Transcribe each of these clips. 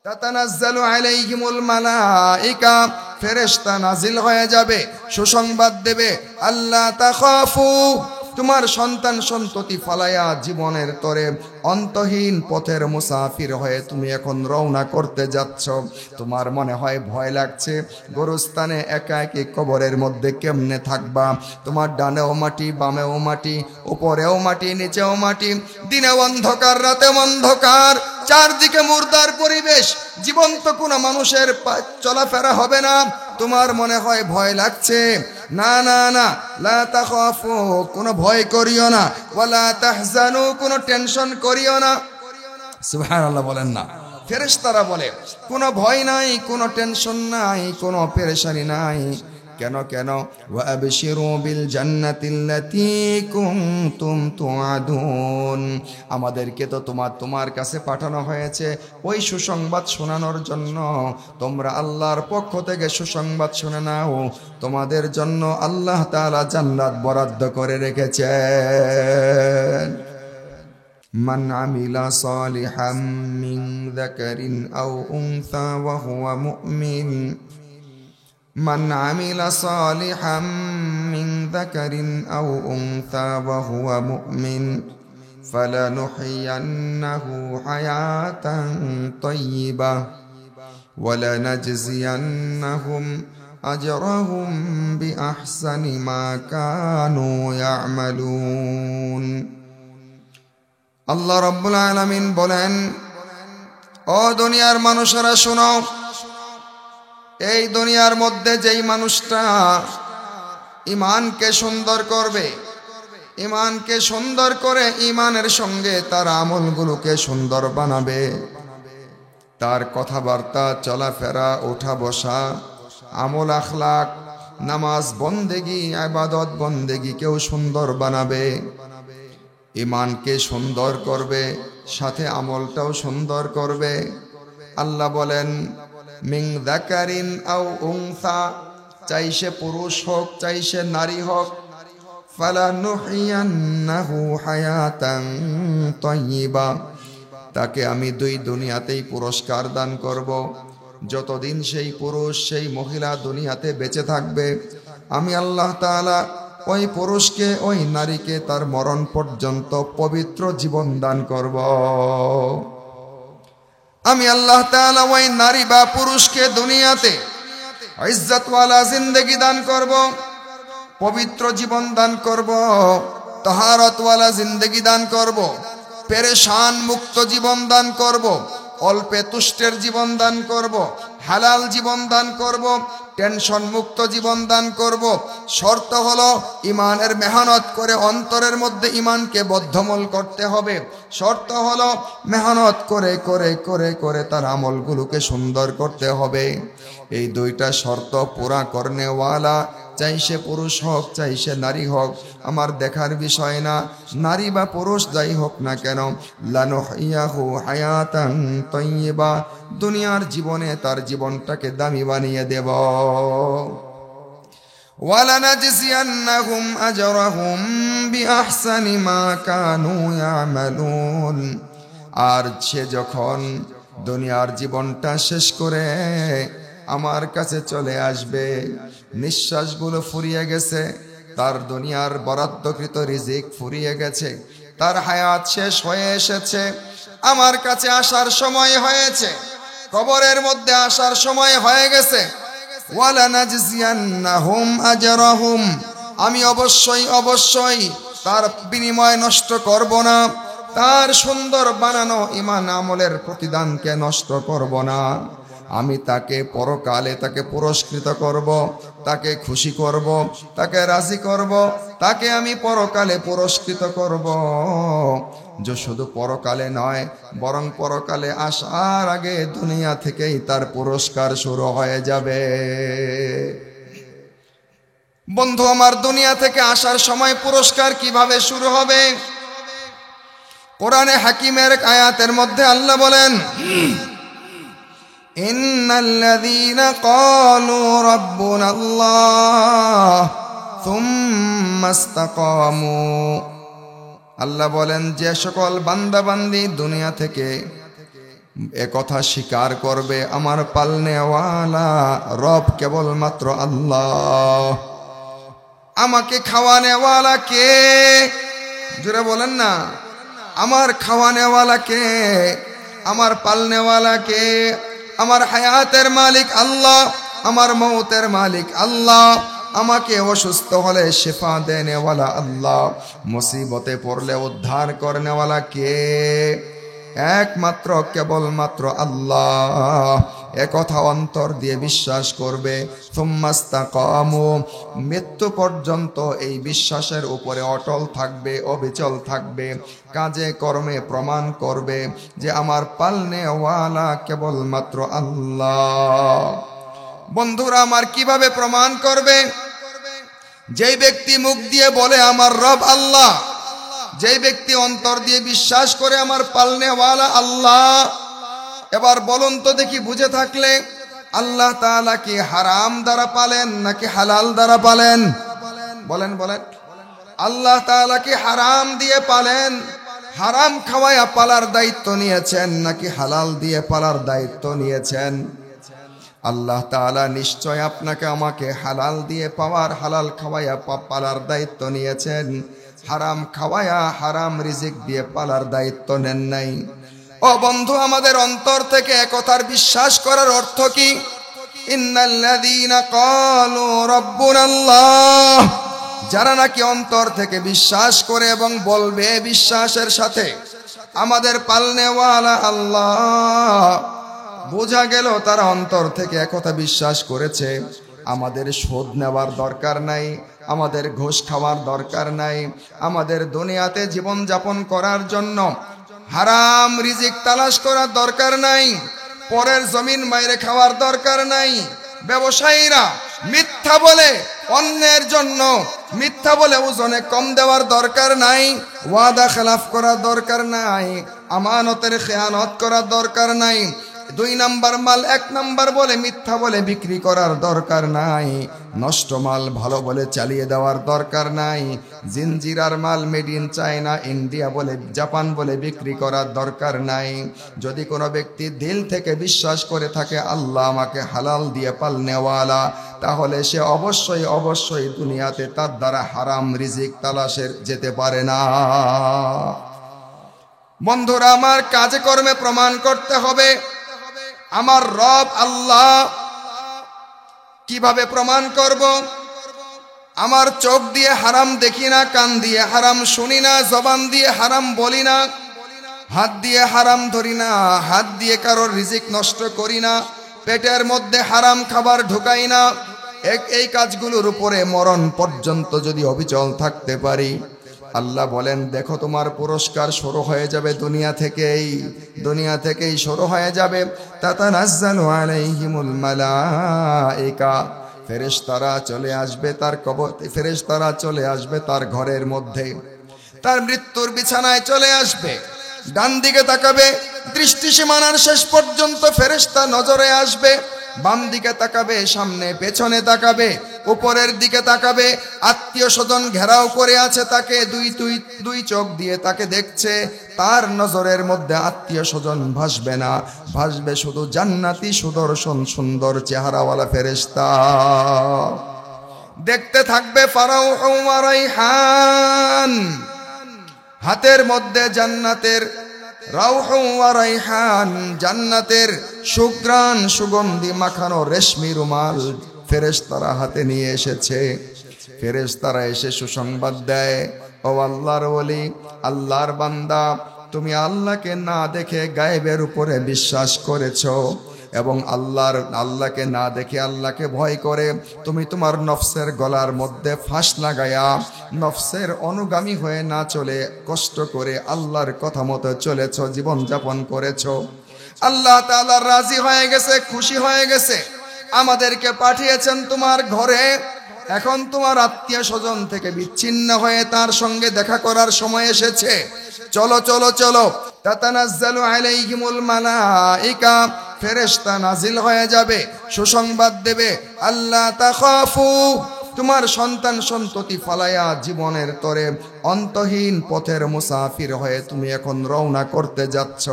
তাতানাজ্জালু আলাইহিমুল মালাইকা, ফেরেশতা নাজিল হয়ে যাবে, সুসংবাদ দেবে, আল্লাহ তাখাফু, তোমার সন্তান সন্ততি ফালায়া জীবনের তরে অন্তহীন পথের মুসাফির হয়ে তুমি এখন রওনা করতে যাচ্ছ। তোমার মনে হয় ভয় লাগছে, গোরস্থানে একা একই কবরের মধ্যে কেমনে থাকবা? তোমার ডানেও মাটি, বামেও মাটি, উপরেও মাটি, নিচেও মাটি, দিনে অন্ধকার, রাতে অন্ধকার, চারদিকে মুর্দার পরিবেশ, জীবন্ত কোনো মানুষের চলাফেরা হবে না। তোমার মনে হয় ভয় লাগছে। না না না, লা তাখাফু, কোনো ভয় করিও না, ওয়ালা তাহজানু, কোনো টেনশন করিও না। সুবহানাল্লাহ বলেন না। ফেরেশতারা বলে কোনো ভয় নাই, কোনো টেনশন নাই, কোনো পেরেশানি নাই। কেন কেন? ওয়া আবশিরু বিল জান্নাতিল্লাতী কুনতুম তুআদুন, আমাদেরকে তো তোমার কাছে পাঠানো হয়েছে ওই সুসংবাদ শোনানোর জন্য। তোমরা আল্লাহর পক্ষ থেকে সুসংবাদ শুনে নাও, তোমাদের জন্য আল্লাহ তাআলা জান্নাত বরাদ্দ করে রেখেছেন। মান আমিলা সালিহাম মিন যাকারিন আও উনসা ওয়া হুয়া মুমিন, من عمل صالحا من ذكر أو أنثى وهو مؤمن فلنحيينه حياة طيبة ولنجزينهم أجرهم بأحسن ما كانوا يعملون। الله رب العالمين বলেন, ও দুনিয়ার মানুষেরা শোনো, এই দুনিয়ার মধ্যে যেই মানুষটা ঈমানকে সুন্দর করবে, ঈমানকে সুন্দর করে ঈমানের সঙ্গে তার আমলগুলোকে সুন্দর বানাবে, তার কথাবার্তা, চলাফেরা, ওঠা বসা, আমল আখলাক, নামাজ বন্দেগি, ইবাদত বন্দেগিকেও সুন্দর বানাবে, ঈমানকে সুন্দর করবে, সাথে আমলটাও সুন্দর করবে। আল্লাহ বলেন মিন যাকারিন আও উনসা, চাই সে পুরুষ হোক চাই সে নারী হোক, ফালানুহিয়ান্নাহু হায়াতান তাইয়্যিবা, তাকে আমি দুই দুনিয়াতেই পুরস্কার দান করব। যতদিন সেই পুরুষ সেই মহিলা দুনিয়াতে বেঁচে থাকবে, আমি আল্লাহ তাআলা ওই পুরুষকে ওই নারীকে তার মরণ পর্যন্ত পবিত্র জীবন দান করব। আমি আল্লাহ তাআলা ওই নারী বা পুরুষকে দুনিয়াতে ইজ্জতওয়ালা জিন্দেগি দান করব, পবিত্র জীবন দান করব, তাহারতওয়ালা জিন্দেগি দান করব, পেরেশান মুক্ত জীবন দান করব, অল্পে তুষ্টের জীবন দান করব, হালাল জীবন দান করব, টেনশন মুক্ত জীবন দান করব। শর্ত হলো ঈমানের মেহনত করে অন্তরের মধ্যে ঈমানকে বদ্ধমূল করতে হবে। শর্ত হলো মেহনত করে করে করে করে তার আমলগুলোকে সুন্দর করতে হবে। এই দুইটা শর্ত পুরা করনেওয়ালা, চাই সে পুরুষ হোক চাই সে নারী হোক, আমার দেখার বিষয় না, নারী বা পুরুষ যাই হোক না কেন, লানুহিয়াহু হায়াতান তাইয়্যিবা, দুনিয়ার জীবনে তার জীবনটাকে দামি বানিয়ে দেব। ওয়ালানাজজিয়ান্নাহুম আজরাহুম বিআহসানি মা কানু ইয়ামালুন, আর সে যখন দুনিয়ার জীবনটা শেষ করে আমার কাছে চলে আসবে, নিঃশ্বাসগুলো ফুরিয়ে গেছে, তার দুনিয়ার বরাদ্দকৃত রিজিক ফুরিয়ে গেছে, তার হায়াত শেষ হয়ে এসেছে, আমার কাছে আসার সময় হয়েছে, কবরের মধ্যে আসার সময় হয়ে গেছে। ওয়ালানাজজিয়ান্নাহুম আজরাহুম, আমি অবশ্যই অবশ্যই তার বিনিময় নষ্ট করব না, তার সুন্দর বানানো ঈমান আমলের প্রতিদানকে নষ্ট করব না। আমি তাকে পরকালে তাকে পুরস্কৃত করব, তাকে খুশি করব, তাকে রাজি করব, তাকে আমি পরকালে পুরস্কৃত করব। যে শুধু পরকালে নয়, বরং পরকালে আসার আগে দুনিয়া থেকেই তার পুরস্কার শুরু হয়ে যাবে। বন্ধু আমার, দুনিয়া থেকে আসার সময় পুরস্কার কিভাবে শুরু হবে? কোরআনে হাকিমের আয়াতের মধ্যে আল্লাহ বলেন, ইন্নাল্লাযীনা ক্বালু রাব্বুনাল্লাহ সুম্মা ইসতাকামু, আল্লাহ বলেন যে সকল বান্দা বান্দি দুনিয়া থেকে এ কথা স্বীকার করবে আমার পালনেওয়ালা রব কেবলমাত্র আল্লাহ। আমাকে খাওয়ানেওয়ালা কে? জোরে বলেন না, আমার খাওয়ানেওয়ালা কে? আমার পালনেওয়ালা কে? আমার হায়াতের মালিক আল্লাহ, আমার মৌতের মালিক আল্লাহ, আমাকে অসুস্থ হলে শিফা দেনেওয়ালা আল্লাহ, মুসিবতে পড়লে উদ্ধার করনেওয়ালা কে? একমাত্র কেবলমাত্র আল্লাহ। একথা অন্তর দিয়ে বিশ্বাস করবে। সুম্মাস্তাকামু, মৃত্যু পর্যন্ত এই বিশ্বাসের উপরে অটল থাকবে, অবিচল থাকবে, কাজে কর্মে প্রমাণ করবে যে আমার পালনেওয়ালা কেবলমাত্র আল্লাহ। বন্ধুরা আমার, কিভাবে প্রমাণ করবে? যেই ব্যক্তি মুখ দিয়ে বলে আমার রব আল্লাহ, যেই ব্যক্তি অন্তর দিয়ে বিশ্বাস করে আমার পালনেওয়ালা আল্লাহ। এবার বলুন তো দেখি, বুঝে থাকলে আল্লাহ তাআলা কি হারাম দ্বারা পালেন নাকি হালাল দ্বারা পালেন? বলেন বলেন। আল্লাহ তাআলা কি হারাম দিয়ে পালেন, হারাম খাওয়ায়া পালার দায়িত্ব নিয়েছেন, নাকি হালাল দিয়ে পালার দায়িত্ব নিয়েছেন? আল্লাহ তাআলা নিশ্চয় আপনাকে আমাকে হালাল দিয়ে পাওয়ার, হালাল খাওয়ায়া পালার দায়িত্ব নিয়েছেন। হারাম খাওয়ায়া হারাম রিজিক দিয়ে পালার দায়িত্ব নেন নাই। ও বন্ধু, আমাদের অন্তর থেকে একথার বিশ্বাস করার অর্থ কি? ইন্নাল্লাযীনা ক্বালু রাব্বুনাল্লাহ, যারা নাকি অন্তর থেকে বিশ্বাস করে এবং বলবে বিশ্বাসের সাথে আমাদের পালনেওয়ালা আল্লাহ, বোঝা গেল তারা অন্তর থেকে একথা বিশ্বাস করেছে। আমাদের সুদ নেওয়ার দরকার নাই, আমাদের ঘুষ খাওয়ার দরকার নাই, আমাদের দুনিয়াতে জীবন যাপন করার জন্য হারাম রিজিক তালাশ করার দরকার নাই, পরের জমিন মাইরে খাওয়ার দরকার নাই। ব্যবসায়ীরা মিথ্যা বলে অন্যের জন্য, মিথ্যা বলে ওজনে কম দেওয়ার দরকার নাই, ওয়াদা খেলাফ করার দরকার নাই, আমানতের খেয়ানত করার দরকার নাই, 2 নাম্বার মাল 1 নাম্বার বলে মিথ্যা বলে বিক্রি করার দরকার নাই, নষ্ট মাল ভালো বলে চালিয়ে দেওয়ার দরকার নাই, জিনজিরার মাল মেড ইন চায়না, ইন্ডিয়া বলে, জাপান বলে বিক্রি করার দরকার নাই। যদি কোনো ব্যক্তি দিল থেকে বিশ্বাস করে থাকে আল্লাহ আমাকে হালাল দিয়ে পালনেওয়ালা, তাহলে সে অবশ্যই অবশ্যই দুনিয়াতে তার দ্বারা হারাম রিজিক তালাশের যেতে পারে না। বন্ধুরা আমার, কাজে কর্মে প্রমাণ করতে হবে আমার রব আল্লাহ। কিভাবে প্রমাণ করব? আমার চোখ দিয়ে হারাম দেখি না, কান দিয়ে হারাম শুনি না, জবান দিয়ে হারাম বলি না, হাত দিয়ে হারাম ধরি না, হাত দিয়ে কারোর রিজিক নষ্ট করি না, পেটের মধ্যে হারাম খাবার ঢুকাই না। এই কাজগুলোর উপরে মরণ পর্যন্ত যদি অবিচল থাকতে পারি, আল্লাহ বলেন দেখো তোমার পুরস্কার শুরু হয়ে যাবে দুনিয়া থেকেই শুরু হয়ে যাবে। তাতানাজ্জালু আলাইহিমুল মালায়েকা, ফেরেশতারা চলে আসবে তার কবর, ফেরেশতারা চলে আসবে তার ঘরের মধ্যে, তার মৃত্যুর বিছানায় চলে আসবে। ডান দিকে তাকাবে, দৃষ্টি সীমানার শেষ পর্যন্ত ফেরেশতা নজরে আসবে। বাম দিকে তাকাবে, সামনে পেছনে তাকাবে, উপরের দিকে তাকাবে। আত্মীয় স্বজন ঘেরাও করে আছে তাকে, দুই চোখ দিয়ে তাকে দেখছে। তার নজরের মধ্যে আত্মীয় স্বজন ভাসবে না, ভাসবে শুধু জান্নাতি সুদর্শন সুন্দর চেহারাওয়ালা ফেরেশতা। দেখতে থাকবে ফারাউহু ওয়া রাইহান, হাতের মধ্যে জান্নাতের রাউহু ওয়া রাইহান, জান্নাতের সুঘ্রাণ সুগন্ধি মাখানো রেশমি রুমাল ফেরেশতারা হাতে নিয়ে এসেছে। ফেরেশতারা এসে সুসংবাদ দেয়, ও আল্লাহর ওলি, আল্লাহর বান্দা, তুমি আল্লাহকে না দেখে গায়েবের উপরে বিশ্বাস করেছো এবং আল্লাহকে না দেখে আল্লাহকে ভয় করে তুমি তোমার নফসের গলার মধ্যে ফাঁস লাগায়া নফসের অনুগামী হয়ে না চলে কষ্ট করে আল্লাহর কথা মতো চলেছো, জীবন যাপন করেছো। আল্লাহ তাআলা রাজি হয়ে গেছে, খুশি হয়ে গেছে, আমাদেরকে পাঠিয়েছেন তোমার ঘরে। এখন তোমার আত্মীয় স্বজন থেকে বিচ্ছিন্ন হয়ে তার সঙ্গে দেখা করার সময় এসেছে। চলো চলো চলো। তাতানাজ্জালু আলাইহিমুল মালায়েকা, ফেরেশতা নাজিল হয়ে যাবে, সুসংবাদ দেবে, আল্লাহ তাখাফু, তোমার সন্তান সন্ততি ফালায়া জীবনের তরে অন্তহীন পথের মুসাফির হয়ে তুমি এখন রওনা করতে যাচ্ছ।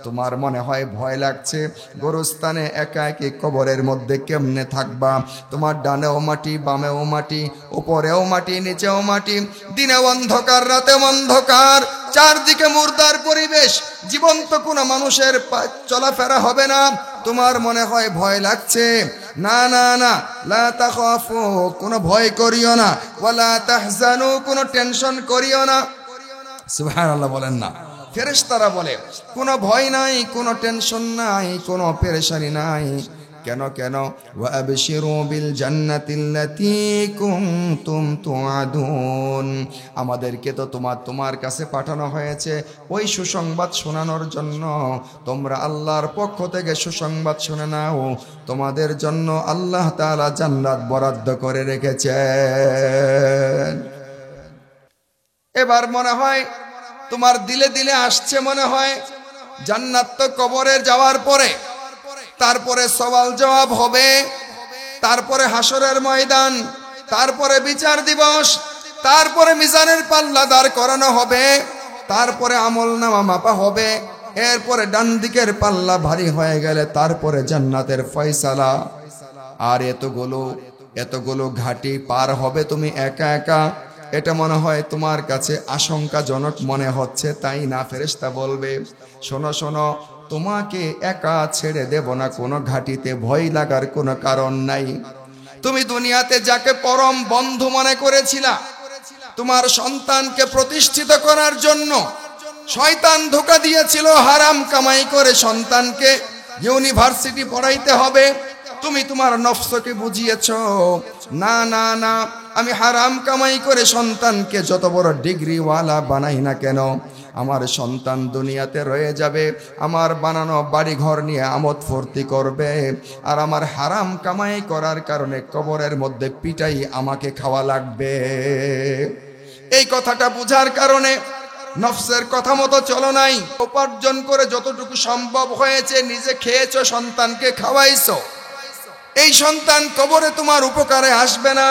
তোমার মনে হয় ভয় লাগছে, গোরস্থানে একা একই কবরের মধ্যে কেমনে থাকবা। তোমার ডানেও মাটি, বামেও মাটি, উপরেও মাটি, নিচেও মাটি, দিনে অন্ধকার, রাতে অন্ধকার, চারদিকে মুর্দার পরিবেশ, জীবন্ত কোনো মানুষের চলাফেরা হবে না। তোমার মনে হয় ভয় লাগছে। না না না, লা তাখাফু, কোনো ভয় করিও না, ওয়ালা তাহজানু, কোনো টেনশন করিও না। সুবহানাল্লাহ বলেন না। ফেরেশতারা বলে কোনো ভয় নাই, কোনো টেনশন নাই, কোনো পেরেশানি নাই। কেন কেন? ওয়া আবশিরু বিল জান্নাতিল্লাতী কুনতুম তুআদুন, আমাদেরকে তো তোমার কাছে পাঠানো হয়েছে ওই সুসংবাদ শোনানোর জন্য। তোমরা আল্লাহর পক্ষ থেকে সুসংবাদ শুনে নাও, তোমাদের জন্য আল্লাহ তাআলা জান্নাত বরাদ্দ করে রেখেছেন। এবার মনে হয় তোমার দিলে দিলে আসছে, মনে হয় জান্নাত তো কবরে যাওয়ার পরে, তারপরে সওয়াল জবাব হবে, তারপরে হাসরের ময়দান, তারপরে বিচার দিবস, তারপরে মিজানের পাল্লা দাঁড় করানো হবে, তারপরে আমলনামা মাপা হবে, এরপরে ডান দিকের পাল্লা ভারী হয়ে গেলে তারপরে জান্নাতের ফয়সালা। আর এতগুলো ঘাটি পার হবে তুমি একা একা। এটা মনে হয় তোমার কাছে আশঙ্কাজনক মনে হচ্ছে, তাই না? ফেরেশতা বলবে শোনো শোনো, তোমাকে একা ছেড়ে দেব না কোনো ঘাটিতে, ভয় লাগার কোনো কারণ নাই। তুমি দুনিয়াতে যাকে পরম বন্ধু মনে করেছিলা, তোমার সন্তানকে প্রতিষ্ঠিত করার জন্য শয়তান ধোঁকা দিয়েছিল, হারাম কামাই করে সন্তানকে ইউনিভার্সিটি পড়াইতে হবে। তুমি তোমার নফসকে বুঝিয়েছ, না না না, আমি হারাম কামাই করে সন্তানকে যত বড় ডিগ্রিওয়ালা বানাই না কেন, আমার সন্তান দুনিয়াতে রয়ে যাবে, আমার বানানো বাড়ি ঘর নিয়ে আমোদ ফুর্তি করবে, আর আমার হারাম কামাই করার কারণে কবরের মধ্যে পিটাই আমাকে খাওয়া লাগবে। এই কথাটা বুঝার কারণে নফসের কথা মতো চলো নাই, উপার্জন করে যতটুকু সম্ভব হয়েছে নিজে খেয়েছো, সন্তানকে খাওয়াইছো। এই সন্তান কবরে তোমার উপকারে আসবে না,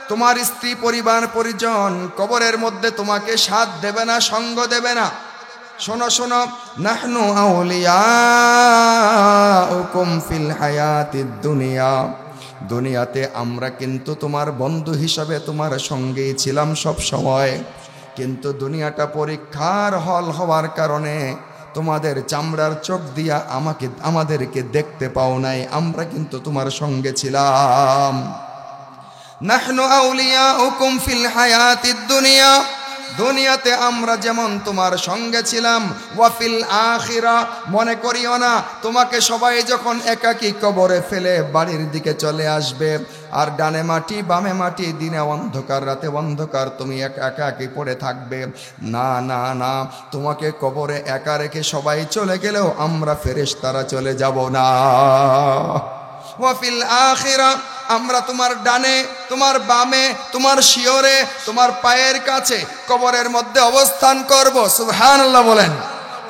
তোমার স্ত্রী পরিবার পরিজন কবরের মধ্যে তোমাকে সাথ দেবে না, সঙ্গ দেবে না। শোনো শোনো, নাহনু আউলিয়াউকুম ফিল হায়াতিদ দুনিয়া, দুনিয়াতে আমরা কিন্তু তোমার বন্ধু হিসাবে তোমার সঙ্গেই ছিলাম সব সময়, কিন্তু দুনিয়াটা পরীক্ষার হল হওয়ার কারণে তোমাদের চামড়ার চোখ দিয়া আমাদেরকে দেখতে পাও নাই, আমরা কিন্তু তোমার সঙ্গে ছিলাম। নাহনু আউলিয়াউকুম ফিল হায়াতিদ দুনিয়া, দুনিয়াতে আমরা যেমন তোমার সঙ্গে ছিলাম, ওয়াফিল আখিরা, মনে করিও না তোমাকে সবাই যখন একাকী কবরে ফেলে বাড়ির দিকে চলে আসবে, আর ডানে মাটি বামে মাটি, দিনে অন্ধকার রাতে অন্ধকার, তুমি একাকী পড়ে থাকবে। না না না, তোমাকে কবরে একা রেখে সবাই চলে গেলেও আমরা ফেরেশতারা চলে যাব না। ওয়াফিল আখিরা, আমরা তোমার ডানে, তোমার বামে, তোমার শিয়রে, তোমার পায়ের কাছে কবরের মধ্যে অবস্থান করব। সুবহানাল্লাহ বলেন।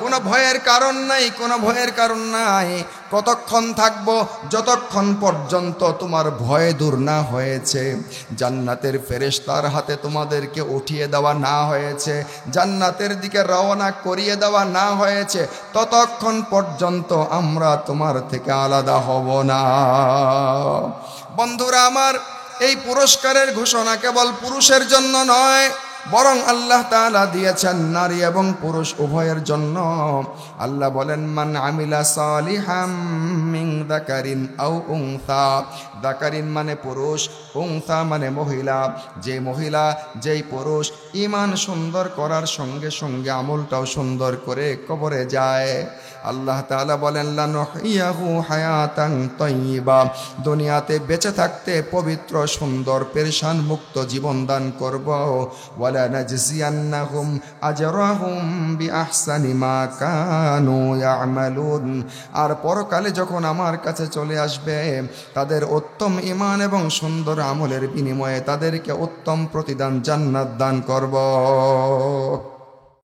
কোনো ভয়ের কারণ নাই, কোনো ভয়ের কারণ নাই। কতক্ষণ থাকবো? যতক্ষণ পর্যন্ত তোমার ভয় দূর না হয়েছে, জান্নাতের ফেরেশতার হাতে তোমাদেরকে উঠিয়ে দেওয়া না হয়েছে, জান্নাতের দিকে রওনা করিয়ে দেওয়া না হয়েছে, ততক্ষণ পর্যন্ত আমরা তোমার থেকে আলাদা হব না। বন্ধুরা আমার, এই পুরস্কারের ঘোষণা কেবল পুরুষের জন্য নয়, বরং আল্লাহ তাআলা দিয়েছেন নারী এবং পুরুষ উভয়ের জন্য। আল্লাহ বলেন, মান আমিলা সালিহাম মিন যাকারিন আও উনসা, যাকারিন মানে পুরুষ, উনসা মানে মহিলা। যে মহিলা, যেই পুরুষ ঈমান সুন্দর করার সঙ্গে সঙ্গে আমলটাও সুন্দর করে কবরে যায়, আল্লাহ তাআলা বলেন, লানুহইয়াহু হায়াতান তাইয়্যিবা, দুনিয়াতে বেঁচে থাকতে পবিত্র সুন্দর পেরেশান মুক্ত জীবন দান করব। ওয়ালা নাজজিয়ান্নাহুম আজরাহুম বিআহসানি মা কানু ইয়ামালুন, আর পরকালে যখন আমার কাছে চলে আসবে, তাদের উত্তম ঈমান এবং সুন্দর আমলের বিনিময়ে তাদেরকে উত্তম প্রতিদান জান্নাত দান করব।